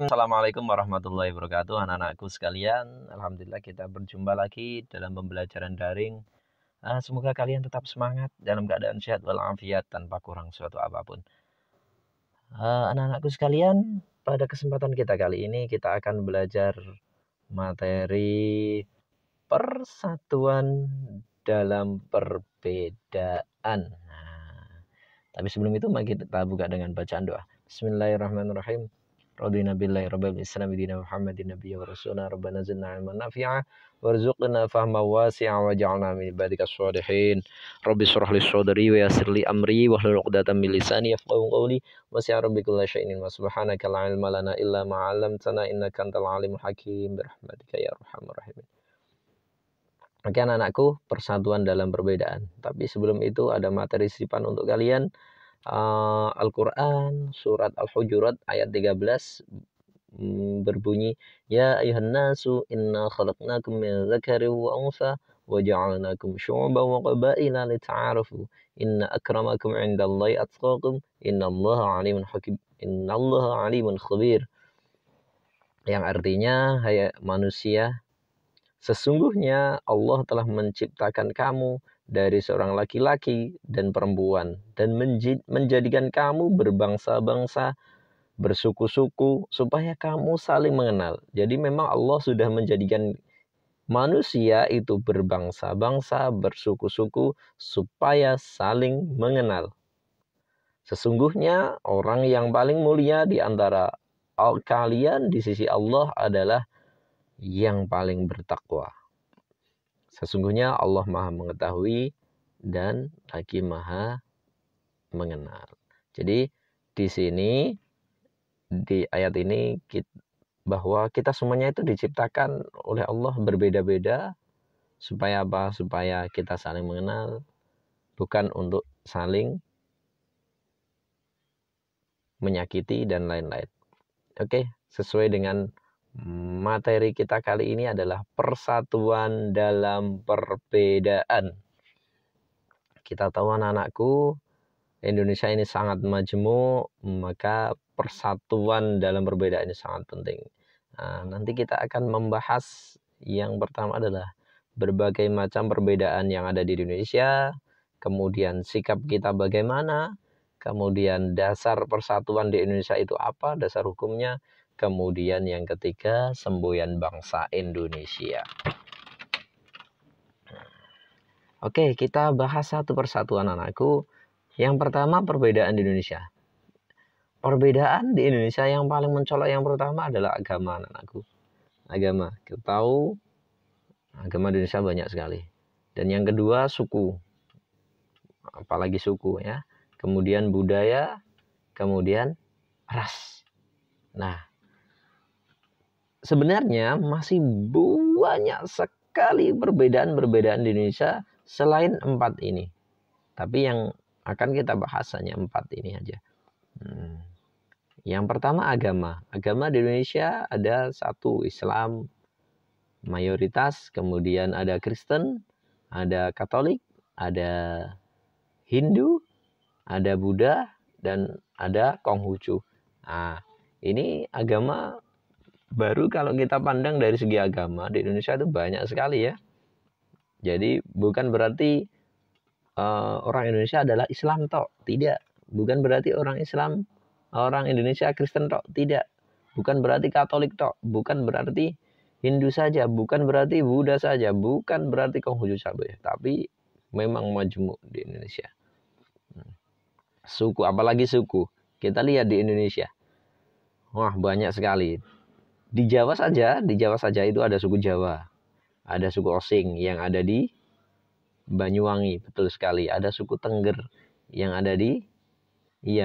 Assalamualaikum warahmatullahi wabarakatuh, anak-anakku sekalian. Alhamdulillah kita berjumpa lagi dalam pembelajaran daring. Semoga kalian tetap semangat dalam keadaan sehat walafiat tanpa kurang suatu apapun. Anak-anakku sekalian, pada kesempatan kita kali ini kita akan belajar materi persatuan dalam perbedaan. Tapi sebelum itu mari kita buka dengan bacaan doa. Bismillahirrahmanirrahim. Radina billahi rabbil islam dina Muhammadin nabiyya wa rasulana rabbana zidna ilman nafi'a warzuqna fahma wasi'a waj'alna min ibadika sholihin. Rabbi shrah li sadri wa yassir li amri wahlul 'uqdatam min lisani yafqahu qawli wasi'a rabbi kulli syai'in wa subhanaka la ilma lana illa ma 'allamtana innaka antal alimul hakim birahmatika ya arhamar rahimin. Oke anak-anakku, persatuan dalam perbedaan. Tapi sebelum itu ada materi sisipan untuk kalian. Al-Quran surat Al-Hujurat ayat 13 berbunyi, Ya ayuhan nasu inna khalaqnakum min dzakari wa untha wa ja'alnakum syu'uban wa qabaila lita'arafu inna akramakum 'indallahi atqakum innallaha 'alimun hakim innallaha 'alimun khabir. Yang artinya, hai manusia, sesungguhnya Allah telah menciptakan kamu dari seorang laki-laki dan perempuan dan menjadikan kamu berbangsa-bangsa, bersuku-suku supaya kamu saling mengenal. Jadi memang Allah sudah menjadikan manusia itu berbangsa-bangsa, bersuku-suku supaya saling mengenal. Sesungguhnya orang yang paling mulia di antara kalian di sisi Allah adalah yang paling bertakwa. Sesungguhnya Allah Maha mengetahui dan lagi Maha mengenal. Jadi di sini di ayat ini bahwa kita semuanya itu diciptakan oleh Allah berbeda-beda supaya apa? Supaya kita saling mengenal, bukan untuk saling menyakiti dan lain-lain. Oke, sesuai dengan materi kita kali ini adalah persatuan dalam perbedaan. Kita tahu anak-anakku, Indonesia ini sangat majemuk, maka persatuan dalam perbedaan ini sangat penting. Nanti kita akan membahas yang pertama adalah berbagai macam perbedaan yang ada di Indonesia, kemudian sikap kita bagaimana, kemudian dasar persatuan di Indonesia itu apa, dasar hukumnya, kemudian yang ketiga, semboyan bangsa Indonesia. Oke, kita bahas satu persatu anakku. Yang pertama, perbedaan di Indonesia. Perbedaan di Indonesia yang paling mencolok yang pertama adalah agama anakku. Agama. Kita tahu agama di Indonesia banyak sekali. Dan yang kedua, suku. Apalagi suku ya. Kemudian budaya, kemudian ras. Nah, sebenarnya masih banyak sekali perbedaan-perbedaan di Indonesia selain 4 ini. Tapi yang akan kita bahas hanya 4 ini aja. Yang pertama agama. Agama di Indonesia ada 1 Islam mayoritas, kemudian ada Kristen, ada Katolik, ada Hindu, ada Buddha, dan ada Konghucu. Nah, ini agama baru kalau kita pandang dari segi agama di Indonesia itu banyak sekali ya. Jadi bukan berarti orang Indonesia adalah Islam tok, tidak. Bukan berarti orang Indonesia Kristen tok, tidak. Bukan berarti Katolik tok, bukan berarti Hindu saja, bukan berarti Buddha saja, bukan berarti Konghucu saja, tapi memang majemuk di Indonesia. Suku, apalagi suku. Kita lihat di Indonesia. Wah, banyak sekali. Di Jawa saja itu ada suku Jawa. Ada suku Osing yang ada di Banyuwangi, betul sekali. Ada suku Tengger yang ada di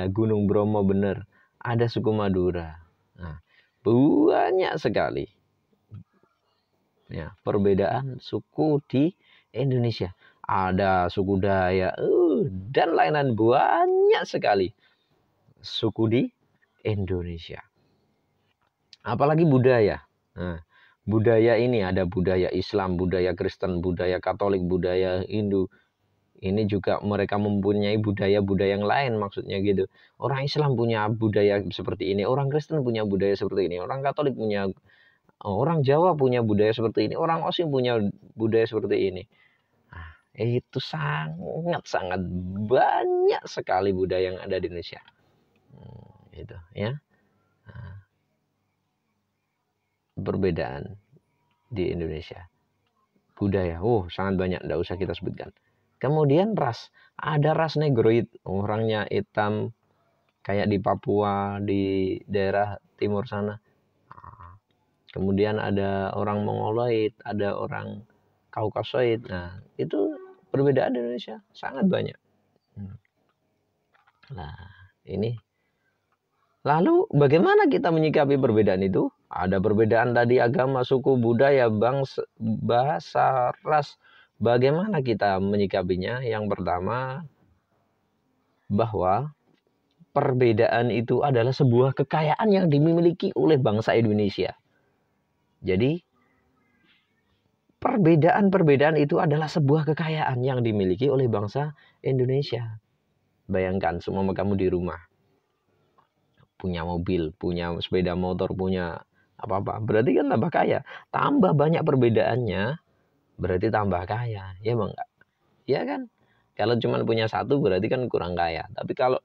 Gunung Bromo, bener. Ada suku Madura. Nah, banyak sekali ya perbedaan suku di Indonesia. Ada suku Dayak dan lain-lain, banyak sekali suku di Indonesia. Apalagi budaya. Nah, budaya ini ada budaya Islam, budaya Kristen, budaya Katolik, budaya Hindu. Ini juga mereka mempunyai budaya-budaya yang lain, maksudnya gitu. Orang Islam punya budaya seperti ini, orang Kristen punya budaya seperti ini, orang Katolik punya, orang Jawa punya budaya seperti ini, orang Osing punya budaya seperti ini. Nah, itu sangat-sangat banyak sekali budaya yang ada di Indonesia. Itu ya. Nah, perbedaan di Indonesia. Budaya, sangat banyak, tidak usah kita sebutkan. Kemudian ras, ada ras negroid, orangnya hitam, kayak di Papua, di daerah timur sana. Kemudian ada orang Mongoloid, ada orang Kaukasoid. Nah, itu perbedaan di Indonesia sangat banyak. Nah, ini. Lalu bagaimana kita menyikapi perbedaan itu? Ada perbedaan tadi agama, suku, budaya, bangsa, bahasa, ras. Bagaimana kita menyikapinya? Yang pertama, bahwa perbedaan itu adalah sebuah kekayaan yang dimiliki oleh bangsa Indonesia. Jadi, perbedaan-perbedaan itu adalah sebuah kekayaan yang dimiliki oleh bangsa Indonesia. Bayangkan, semua kamu di rumah, punya mobil, punya sepeda motor, punya apa-apa, berarti kan tambah kaya. Tambah banyak perbedaannya, berarti tambah kaya, ya bang? Ya kan? Kalau cuma punya satu berarti kan kurang kaya. Tapi kalau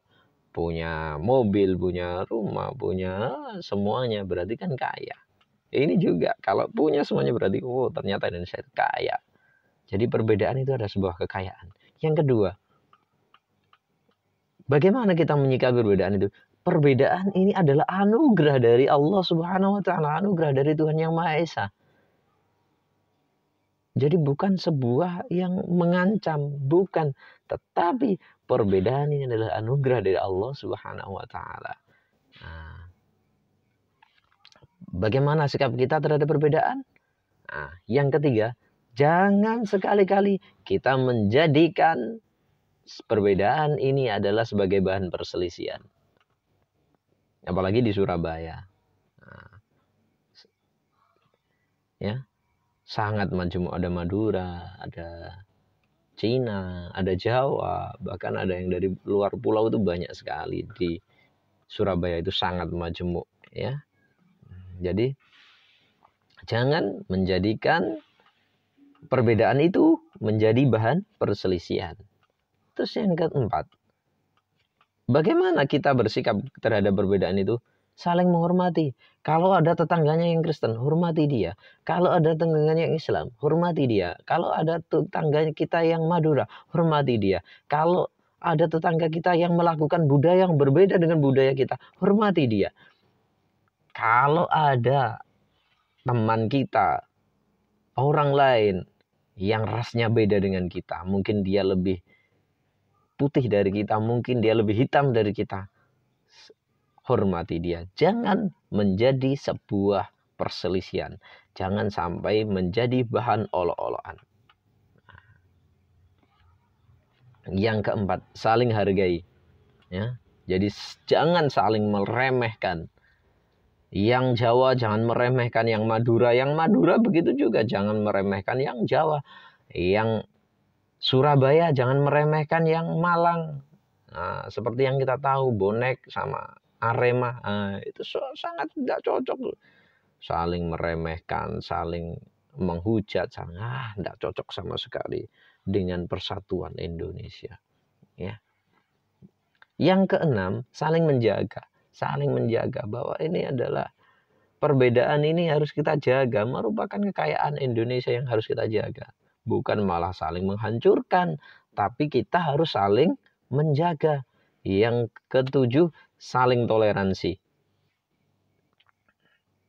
punya mobil, punya rumah, punya semuanya berarti kan kaya. Ini juga kalau punya semuanya berarti ternyata Indonesia kaya. Jadi perbedaan itu ada sebuah kekayaan. Yang kedua, bagaimana kita menyikapi perbedaan itu? Perbedaan ini adalah anugerah dari Allah Subhanahu wa taala, anugerah dari Tuhan Yang Maha Esa. Jadi bukan sebuah yang mengancam, bukan, tetapi perbedaan ini adalah anugerah dari Allah Subhanahu wa taala. Nah, bagaimana sikap kita terhadap perbedaan? Nah, yang ketiga, jangan sekali-kali kita menjadikan perbedaan ini adalah sebagai bahan perselisihan. Apalagi di Surabaya. Nah, ya. Sangat majemuk, ada Madura, ada Cina, ada Jawa, bahkan ada yang dari luar pulau itu banyak sekali. Di Surabaya itu sangat majemuk, ya. Jadi jangan menjadikan perbedaan itu menjadi bahan perselisihan. Terus yang keempat, bagaimana kita bersikap terhadap perbedaan itu? Saling menghormati. Kalau ada tetangganya yang Kristen, hormati dia. Kalau ada tetangganya yang Islam, hormati dia. Kalau ada tetangganya kita yang Madura, hormati dia. Kalau ada tetangga kita yang melakukan budaya yang berbeda dengan budaya kita, hormati dia. Kalau ada teman kita, orang lain yang rasnya beda dengan kita, mungkin dia lebih putih dari kita, mungkin dia lebih hitam dari kita, hormati dia. Jangan menjadi sebuah perselisihan. Jangan sampai menjadi bahan olok-olokan. Yang keempat, saling hargai. Ya. Jadi jangan saling meremehkan. Yang Jawa jangan meremehkan yang Madura. Yang Madura begitu juga jangan meremehkan yang Jawa. Yang Surabaya jangan meremehkan yang Malang. Nah, seperti yang kita tahu, bonek sama Arema, itu sangat tidak cocok. Saling meremehkan, saling menghujat, tidak cocok sama sekali dengan persatuan Indonesia. Ya. Yang keenam, saling menjaga. Saling menjaga bahwa ini adalah perbedaan, ini harus kita jaga, merupakan kekayaan Indonesia yang harus kita jaga. Bukan malah saling menghancurkan, tapi kita harus saling menjaga. Yang ketujuh, saling toleransi.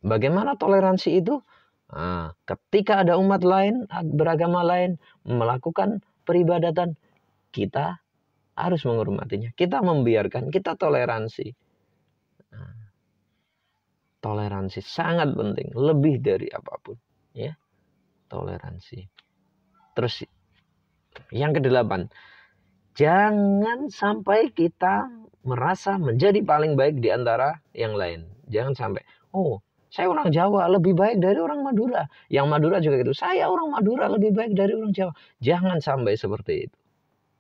Bagaimana toleransi itu? Nah, ketika ada umat lain, beragama lain melakukan peribadatan, kita harus menghormatinya. Kita membiarkan, kita toleransi. Nah, toleransi sangat penting, lebih dari apapun, ya. Toleransi. Terus yang kedelapan, jangan sampai kita merasa menjadi paling baik di antara yang lain. Jangan sampai, saya orang Jawa lebih baik dari orang Madura. Yang Madura juga gitu, saya orang Madura lebih baik dari orang Jawa. Jangan sampai seperti itu.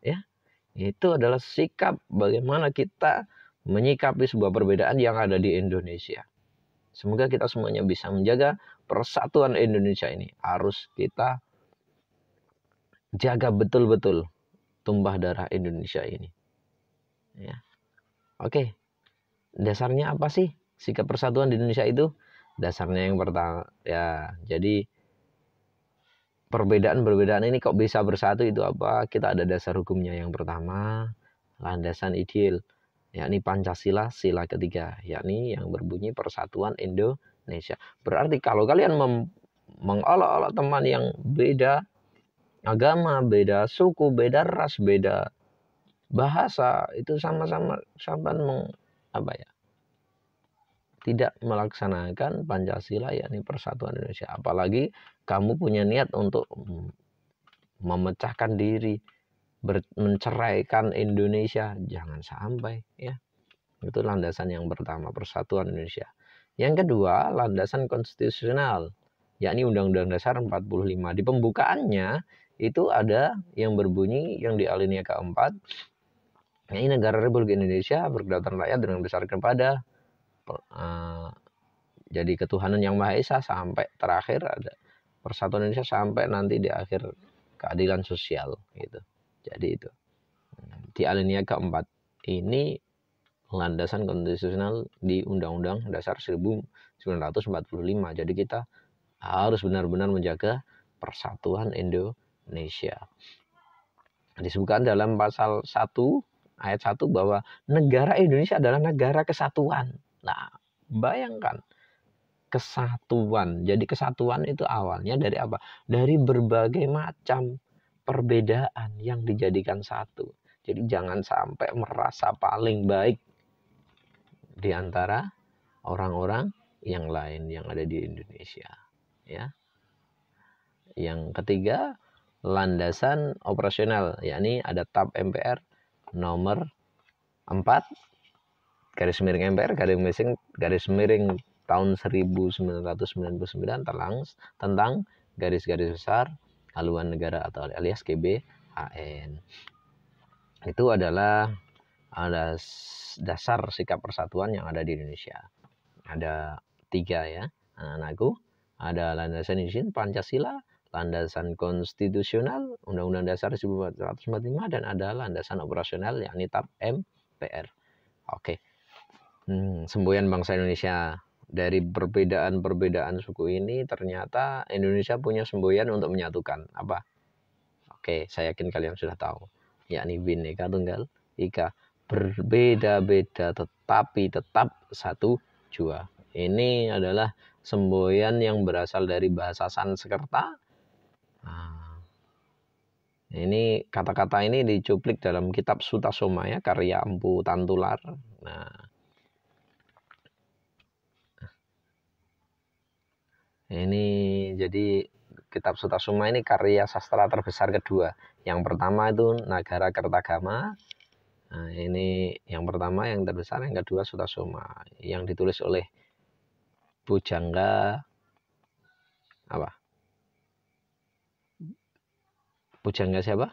Ya, itu adalah sikap bagaimana kita menyikapi sebuah perbedaan yang ada di Indonesia. Semoga kita semuanya bisa menjaga persatuan Indonesia ini. Harus kita jaga betul-betul tumpah darah Indonesia ini. Ya. Oke, dasarnya apa sih sikap persatuan di Indonesia itu? Dasarnya yang pertama, ya, jadi perbedaan-perbedaan ini kok bisa bersatu itu apa? Kita ada dasar hukumnya yang pertama, landasan ideal, yakni Pancasila, sila ketiga, yakni yang berbunyi Persatuan Indonesia. Berarti kalau kalian mengolok-olok teman yang beda agama, beda suku, beda ras, beda bahasa, itu sama-sama apa ya? Tidak melaksanakan Pancasila, yakni Persatuan Indonesia. Apalagi kamu punya niat untuk memecahkan diri, menceraikan Indonesia, jangan sampai, ya. Itu landasan yang pertama, Persatuan Indonesia. Yang kedua, landasan konstitusional, yakni Undang-Undang Dasar 45. Di pembukaannya itu ada yang berbunyi yang di alinea keempat, yakni negara Republik Indonesia berkedaulatan rakyat dengan berdasarkan pada jadi ketuhanan yang Maha Esa, sampai terakhir ada Persatuan Indonesia sampai nanti di akhir keadilan sosial gitu. Jadi itu di alinea keempat ini landasan konstitusional di Undang-Undang Dasar 1945. Jadi kita harus benar-benar menjaga persatuan Indonesia. Disebutkan dalam pasal 1 ayat 1 bahwa negara Indonesia adalah negara kesatuan. Nah, bayangkan kesatuan. Jadi kesatuan itu awalnya dari apa? Dari berbagai macam perbedaan yang dijadikan satu. Jadi jangan sampai merasa paling baik di antara orang-orang yang lain yang ada di Indonesia. Ya. Yang ketiga, landasan operasional, yakni ada TAP MPR nomor 4 garis miring MPR garis miring tahun 1999 tentang garis-garis besar haluan negara atau alias GBHN. Itu adalah dasar sikap persatuan yang ada di Indonesia. Ada 3 ya, anak-anakku. Ada landasan izin Pancasila, landasan konstitusional Undang-Undang Dasar 1945, dan ada landasan operasional yakni TAP MPR. Oke. Semboyan bangsa Indonesia. Dari perbedaan-perbedaan suku ini ternyata Indonesia punya semboyan untuk menyatukan. Apa? Oke, saya yakin kalian sudah tahu. Yakni Bhinneka Tunggal Ika. Berbeda-beda tetapi tetap satu jua. Ini adalah semboyan yang berasal dari bahasa Sanskerta. Nah, ini kata-kata ini dicuplik dalam kitab Sutasoma ya, karya Empu Tantular. Nah, ini jadi kitab Sutasoma ini karya sastra terbesar kedua. Yang pertama itu Nagara Kertagama. Nah, ini yang pertama yang terbesar, yang kedua Sutasoma yang ditulis oleh Pujangga Pujangga siapa?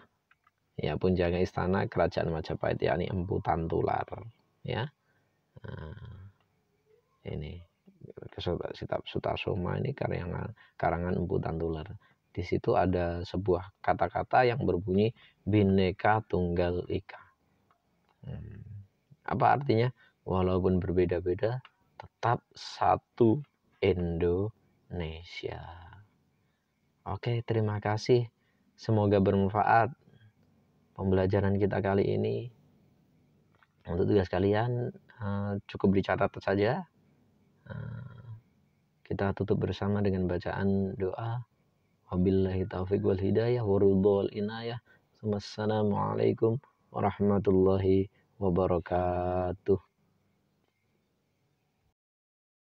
Ya, Pujangga Istana Kerajaan Majapahit, yakni Empu Tantular. Ya, nah, ini kitab Sutasoma ini karangan Empu Tantular. Di situ ada sebuah kata-kata yang berbunyi Bhinneka Tunggal Ika. Apa artinya? Walaupun berbeda-beda, tetap satu Indonesia. Oke, terima kasih. Semoga bermanfaat pembelajaran kita kali ini. Untuk tugas kalian cukup dicatat saja. Kita tutup bersama dengan bacaan doa. Wabillahi taufiq wal hidayah warudhu wal inayah. Wassalamualaikum warahmatullahi wabarakatuh.